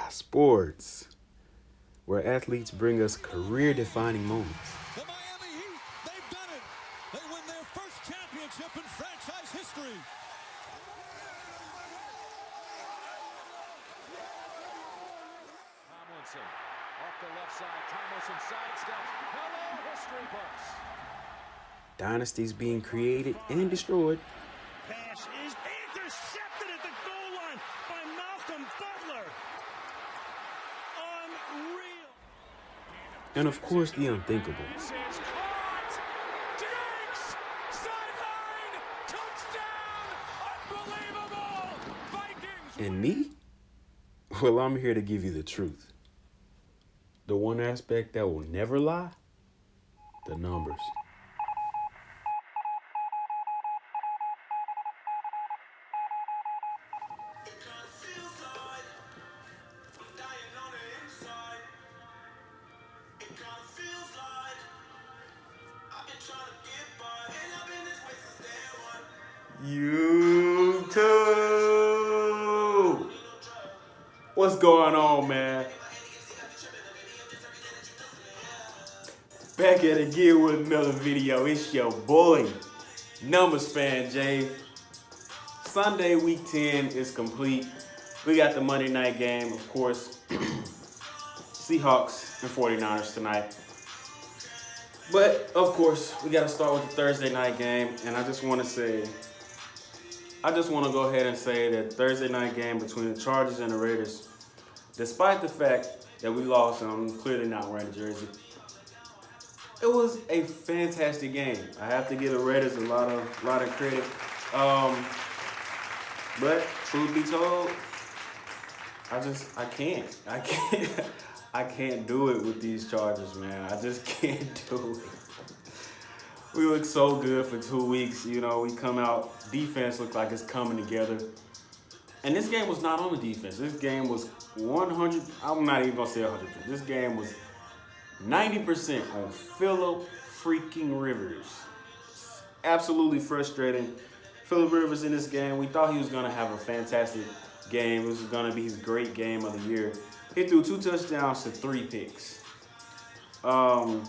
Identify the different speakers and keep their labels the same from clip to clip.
Speaker 1: Sports, where athletes bring us career-defining moments.
Speaker 2: The Miami Heat, they've done it. They win their first championship in franchise history.
Speaker 3: Tomlinson off the left side. Tomlinson sidesteps. Hello, history books.
Speaker 1: Dynasties being created and destroyed.
Speaker 4: Pass is intercepted at the goal line by Malcolm Butler. Unreal.
Speaker 1: And of course, the unthinkable.
Speaker 3: This is caught. Diggs. Sideline. Touchdown. Unbelievable. Vikings.
Speaker 1: And me? Well, I'm here to give you the truth. The one aspect that will never lie, the numbers. YouTube. What's going on, man? Back at it again with another video. It's your boy, Numbers Fan Jay. Sunday, week 10 is complete. We got the Monday night game, of course. Seahawks and 49ers tonight. But, of course, we got to start with the Thursday night game. And I just want to go ahead and say that Thursday night game between the Chargers and the Raiders, despite the fact that we lost and I'm clearly not wearing a jersey, it was a fantastic game. I have to give the Raiders a lot of credit. But truth be told, I can't do it with these Chargers, man. I just can't do it. We look so good for 2 weeks. You know, we come out, defense looked like it's coming together. And this game was not on the defense. This game was 100, I'm not even going to say 100. This game was 90% on Phillip freaking Rivers. Absolutely frustrating. Phillip Rivers in this game, we thought he was going to have a fantastic game. This was going to be his great game of the year. He threw 2 touchdowns to 3 picks. Can't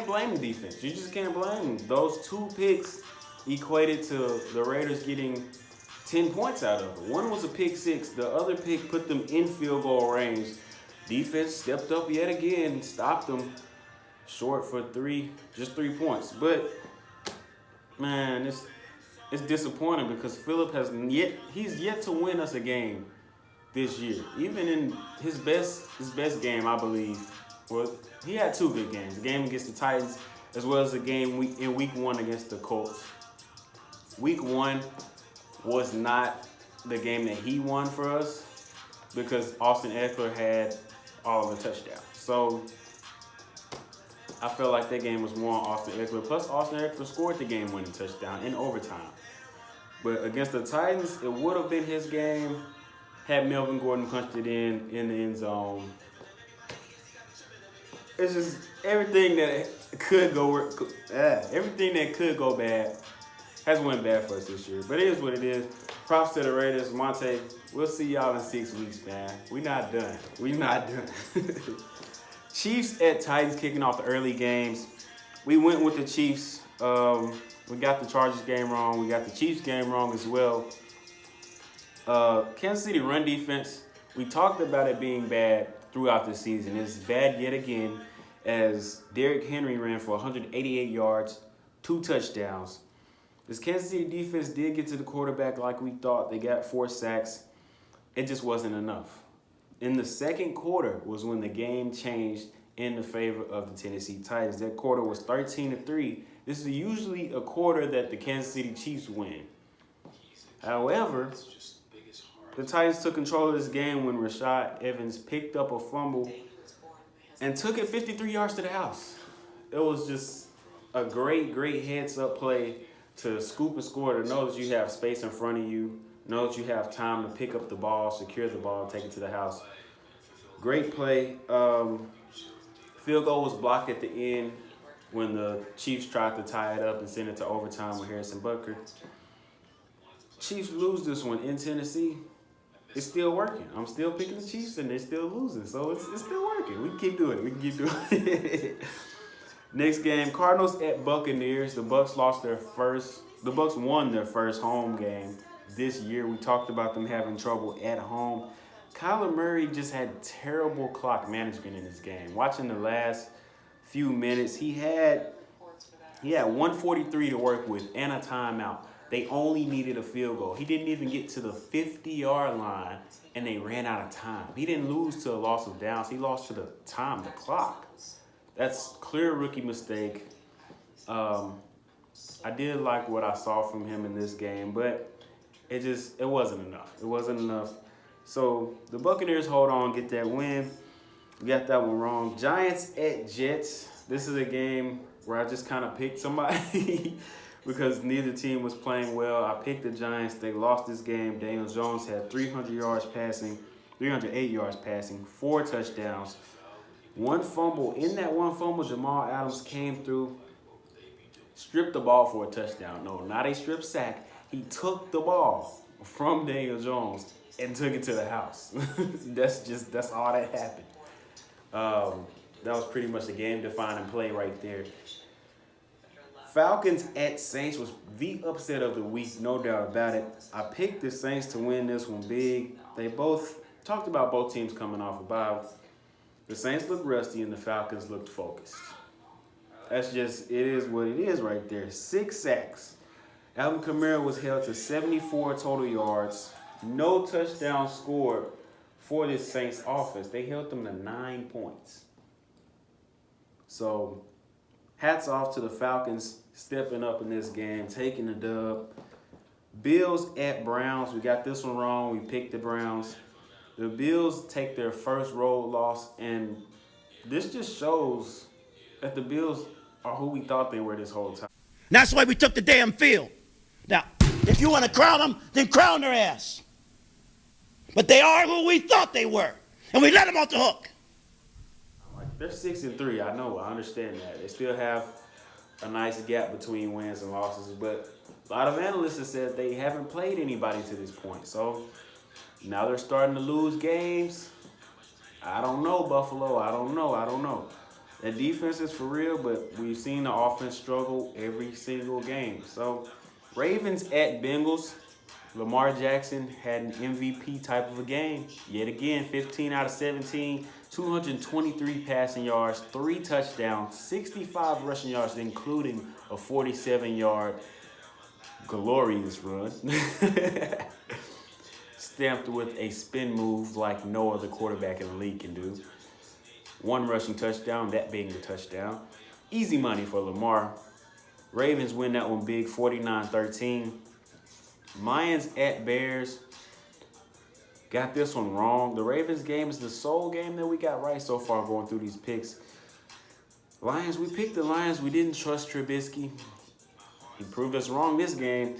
Speaker 1: blame the defense. You just can't blame them. Those 2 picks equated to the Raiders getting 10 points out of it. One was a pick 6. The other pick put them in field goal range. Defense stepped up yet again, stopped them short for just 3 points. But man, it's disappointing because Phillip he's yet to win us a game this year. Even in his best game, I believe. Well, he had 2 good games. The game against the Titans, as well as the game in week 1 against the Colts. Week 1 was not the game that he won for us because Austin Eckler had all the touchdowns. So I felt like that game was more on Austin Eckler. Plus, Austin Eckler scored the game-winning touchdown in overtime. But against the Titans, it would have been his game had Melvin Gordon punched it in the end zone. It's just everything that could go bad has went bad for us this year. But it is what it is. Props to the Raiders. Monte, we'll see y'all in 6 weeks, man. We not done. Chiefs at Titans kicking off the early games. We went with the Chiefs. We got the Chargers game wrong. We got the Chiefs game wrong as well. Kansas City run defense, we talked about it being bad throughout the season. It's bad yet again as Derrick Henry ran for 188 yards, 2 touchdowns. This Kansas City defense did get to the quarterback like we thought. They got 4 sacks. It just wasn't enough. In the second quarter was when the game changed in the favor of the Tennessee Titans. That quarter was 13-3. This is usually a quarter that the Kansas City Chiefs win. However, the Titans took control of this game when Rashad Evans picked up a fumble and took it 53 yards to the house. It was just a great heads-up play to scoop and score, to know that you have space in front of you, know that you have time to pick up the ball, secure the ball, take it to the house. Great play. Field goal was blocked at the end when the Chiefs tried to tie it up and send it to overtime with Harrison Butker. Chiefs lose this one in Tennessee. it's still working. I'm still picking the Chiefs, and they're still losing. So it's still working. We can keep doing it. We can keep doing it. Next game, Cardinals at Buccaneers. The Bucks won their first home game this year. We talked about them having trouble at home. Kyler Murray just had terrible clock management in this game. Watching the last few minutes, he had 143 to work with and a timeout. They only needed a field goal. He didn't even get to the 50-yard line, and they ran out of time. He didn't lose to a loss of downs. He lost to the clock. That's clear rookie mistake. I did like what I saw from him in this game, but it wasn't enough. It wasn't enough. So the Buccaneers hold on, get that win. We got that one wrong. Giants at Jets. This is a game where I just kind of picked somebody because neither team was playing well. I picked the Giants. They lost this game. Daniel Jones had 308 yards passing, 4 touchdowns, 1 fumble. In that 1 fumble, Jamal Adams came through, stripped the ball for a touchdown. No, not a strip sack. He took the ball from Daniel Jones and took it to the house. That's all that happened. That was pretty much a game-defining play right there. Falcons at Saints was the upset of the week, no doubt about it. I picked the Saints to win this one big. They both talked about both teams coming off a bye. The Saints looked rusty and the Falcons looked focused. It is what it is right there. 6 sacks. Alvin Kamara was held to 74 total yards. No touchdown scored for this Saints offense. They held them to 9 points. So, hats off to the Falcons stepping up in this game, taking the dub. Bills at Browns. We got this one wrong. We picked the Browns. The Bills take their first road loss, and this just shows that the Bills are who we thought they were this whole time.
Speaker 4: That's why we took the damn field. Now, if you want to crown them, then crown their ass. But they are who we thought they were, and we let them off the hook.
Speaker 1: They're 6-3. I know. I understand that. They still have a nice gap between wins and losses, but a lot of analysts have said they haven't played anybody to this point. So now they're starting to lose games. I don't know, Buffalo. I don't know. The defense is for real, but we've seen the offense struggle every single game. So Ravens at Bengals. Lamar Jackson had an MVP type of a game. Yet again, 15 out of 17, 223 passing yards, 3 touchdowns, 65 rushing yards, including a 47-yard glorious run. Stamped with a spin move like no other quarterback in the league can do. 1 rushing touchdown, that being the touchdown. Easy money for Lamar. Ravens win that one big, 49-13. Lions at Bears. Got this one wrong. The Ravens game is the sole game that we got right so far going through these picks. Lions, we picked the Lions. We didn't trust Trubisky. He proved us wrong this game.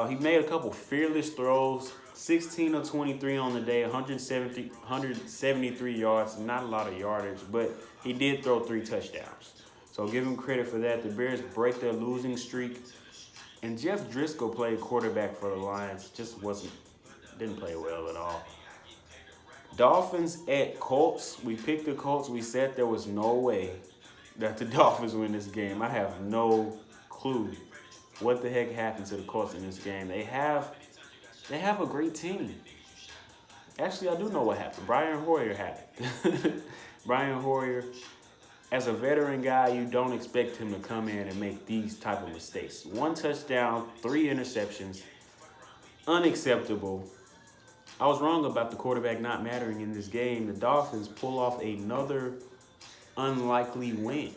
Speaker 1: He made a couple fearless throws. 16 of 23 on the day, 173 yards. Not a lot of yardage, but he did throw 3 touchdowns. So give him credit for that. The Bears break their losing streak. And Jeff Driscoll played quarterback for the Lions. Didn't play well at all. Dolphins at Colts. We picked the Colts. We said there was no way that the Dolphins win this game. I have no clue what the heck happened to the Colts in this game. They have a great team. Actually, I do know what happened. Brian Hoyer happened. Brian Hoyer, as a veteran guy, you don't expect him to come in and make these type of mistakes. 1 touchdown, 3 interceptions. Unacceptable. I was wrong about the quarterback not mattering in this game. The Dolphins pull off another unlikely win.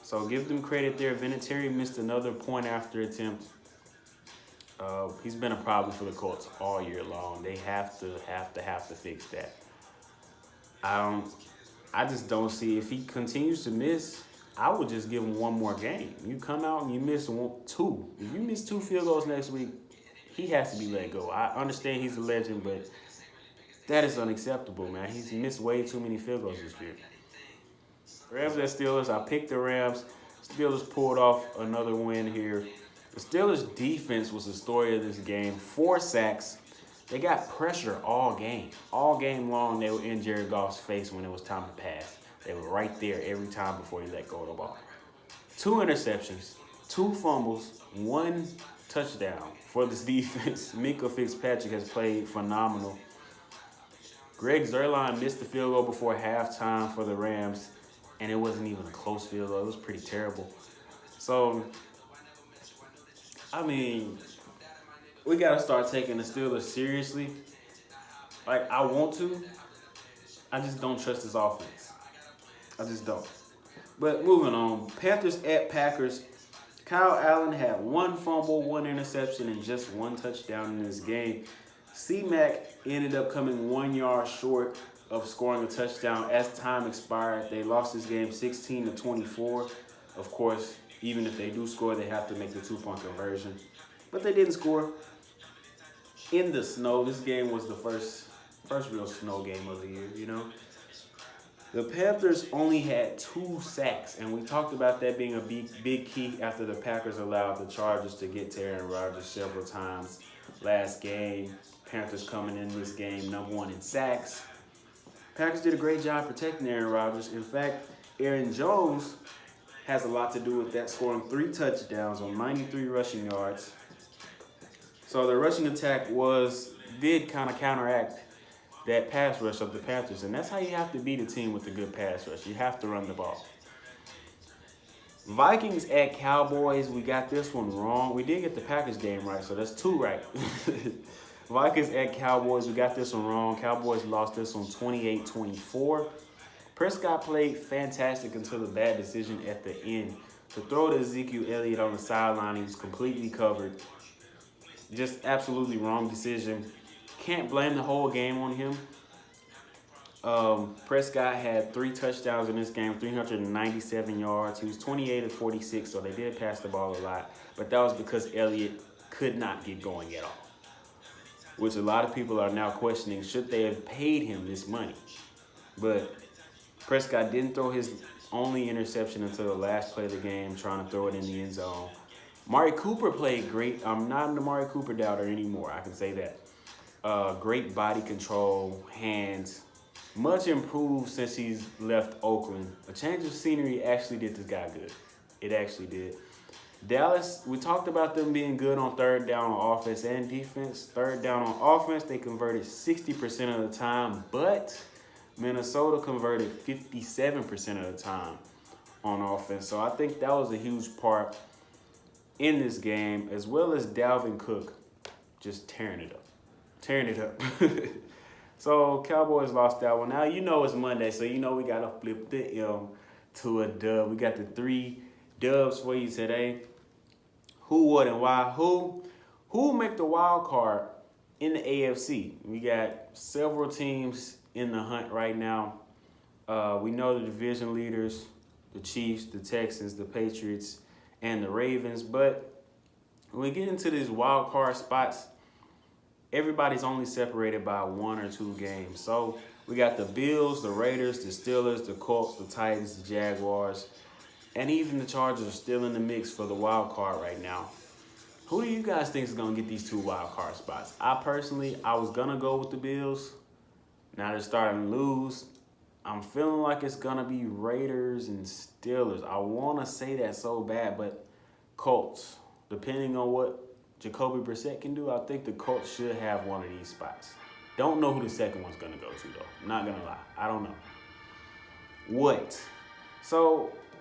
Speaker 1: So give them credit there. Vinatieri missed another point after attempt. He's been a problem for the Colts all year long. They have to fix that. I just don't see, if he continues to miss, I would just give him 1 more game. You come out and you miss 2. If you miss 2 field goals next week, he has to be let go. I understand he's a legend, but that is unacceptable, man. He's missed way too many field goals this year. Rams at Steelers. I picked the Rams. Steelers pulled off another win here. The Steelers' defense was the story of this game. 4 sacks. They got pressure all game. All game long, they were in Jared Goff's face when it was time to pass. They were right there every time before he let go of the ball. 2 interceptions, 2 fumbles, 1 touchdown for this defense. Minka Fitzpatrick has played phenomenal. Greg Zuerlein missed the field goal before halftime for the Rams, and it wasn't even a close field goal. It was pretty terrible. So, I mean, we got to start taking the Steelers seriously. Like, I want to. I just don't trust this offense. I just don't. But moving on. Panthers at Packers. Kyle Allen had 1 fumble, 1 interception, and just 1 touchdown in this game. C-Mac ended up coming 1 yard short of scoring a touchdown as time expired. They lost this game 16-24. Of course, even if they do score, they have to make the 2-point conversion. But they didn't score. In the snow, this game was the first real snow game of the year, you know. The Panthers only had 2 sacks, and we talked about that being a big key after the Packers allowed the Chargers to get to Aaron Rodgers several times last game. Panthers coming in this game number 1 in sacks. Packers did a great job protecting Aaron Rodgers. In fact, Aaron Jones has a lot to do with that, scoring 3 touchdowns on 93 rushing yards. So the rushing attack did kind of counteract that pass rush of the Panthers. And that's how you have to beat a team with a good pass rush. You have to run the ball. Vikings at Cowboys. We got this one wrong. We did get the Packers game right, so that's 2 right. Vikings at Cowboys. We got this one wrong. Cowboys lost this one 28-24. Prescott played fantastic until the bad decision at the end. To throw to Ezekiel Elliott on the sideline, he was completely covered. Just absolutely wrong decision. Can't blame the whole game on him. Prescott had 3 touchdowns in this game, 397 yards. He was 28-46, so they did pass the ball a lot. But that was because Elliott could not get going at all, which a lot of people are now questioning, should they have paid him this money? But Prescott didn't throw his only interception until the last play of the game, trying to throw it in the end zone. Amari Cooper played great. I'm not an Amari Cooper doubter anymore, I can say that. Great body control, hands. Much improved since he's left Oakland. A change of scenery actually did this guy good. It actually did. Dallas, we talked about them being good on 3rd down on offense and defense. 3rd down on offense, they converted 60% of the time, but Minnesota converted 57% of the time on offense. So I think that was a huge part in this game, as well as Dalvin Cook just tearing it up. So Cowboys lost that one. Now you know it's Monday, so you know we gotta flip the M to a dub. We got the 3 dubs for you today. Who, what, and why? Who make the wild card in the AFC? We got several teams in the hunt right now. We know the division leaders, the Chiefs, the Texans, the Patriots, and the Ravens. But when we get into these wild card spots, everybody's only separated by 1 or 2 games. So we got the Bills, the Raiders, the Steelers, the Colts, the Titans, the Jaguars, and even the Chargers are still in the mix for the wild card right now. Who do you guys think is going to get these 2 wild card spots? I was going to go with the Bills. Now they're starting to lose. I'm feeling like it's going to be Raiders and Steelers. I want to say that so bad, but Colts, depending on what Jacoby Brissett can do, I think the Colts should have one of these spots. Don't know who the second one's going to go to, though. I'm not going to lie. I don't know.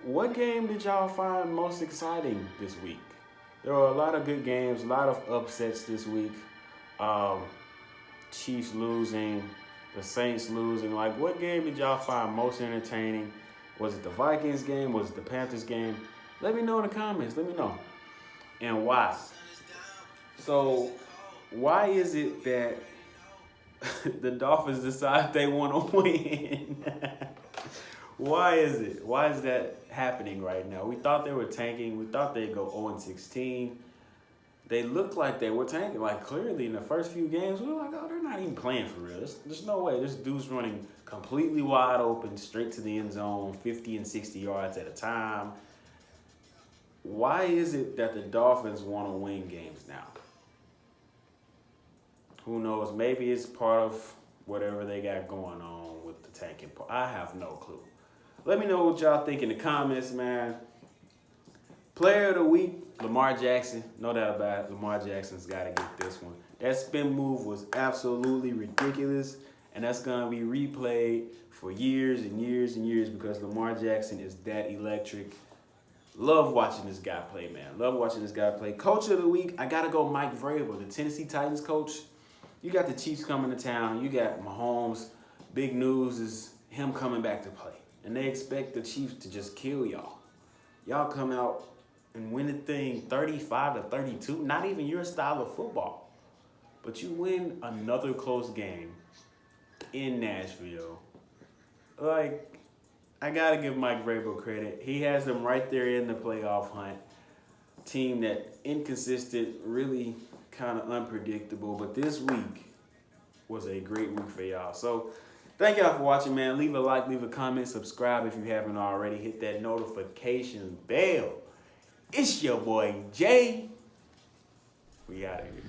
Speaker 1: What game did y'all find most exciting this week? There were a lot of good games, a lot of upsets this week. Chiefs losing, the Saints losing. Like, what game did y'all find most entertaining? Was it the Vikings game? Was it the Panthers game? Let me know in the comments. Let me know. And why? So, why is it that the Dolphins decide they want to win? Why is it? Why is that happening right now? We thought they were tanking. We thought they'd go 0-16. They looked like they were tanking. Like, clearly in the first few games, we were like, oh, they're not even playing for real. There's no way. This dude's running completely wide open, straight to the end zone, 50 and 60 yards at a time. Why is it that the Dolphins want to win games now? Who knows? Maybe it's part of whatever they got going on with the tanking part. I have no clue. Let me know what y'all think in the comments, man. Player of the week, Lamar Jackson. No doubt about it. Lamar Jackson's got to get this one. That spin move was absolutely ridiculous, and that's going to be replayed for years and years and years because Lamar Jackson is that electric. Love watching this guy play, man. Love watching this guy play. Coach of the week, I got to go Mike Vrabel, the Tennessee Titans coach. You got the Chiefs coming to town. You got Mahomes. Big news is him coming back to play. And they expect the Chiefs to just kill y'all. Y'all come out and win the thing 35-32. Not even your style of football. But you win another close game in Nashville. Like, I got to give Mike Vrabel credit. He has them right there in the playoff hunt. Team that inconsistent, really kind of unpredictable. But this week was a great week for y'all. So, thank y'all for watching, man. Leave a like, leave a comment, subscribe if you haven't already. Hit that notification bell. It's your boy, Jay. We out of here.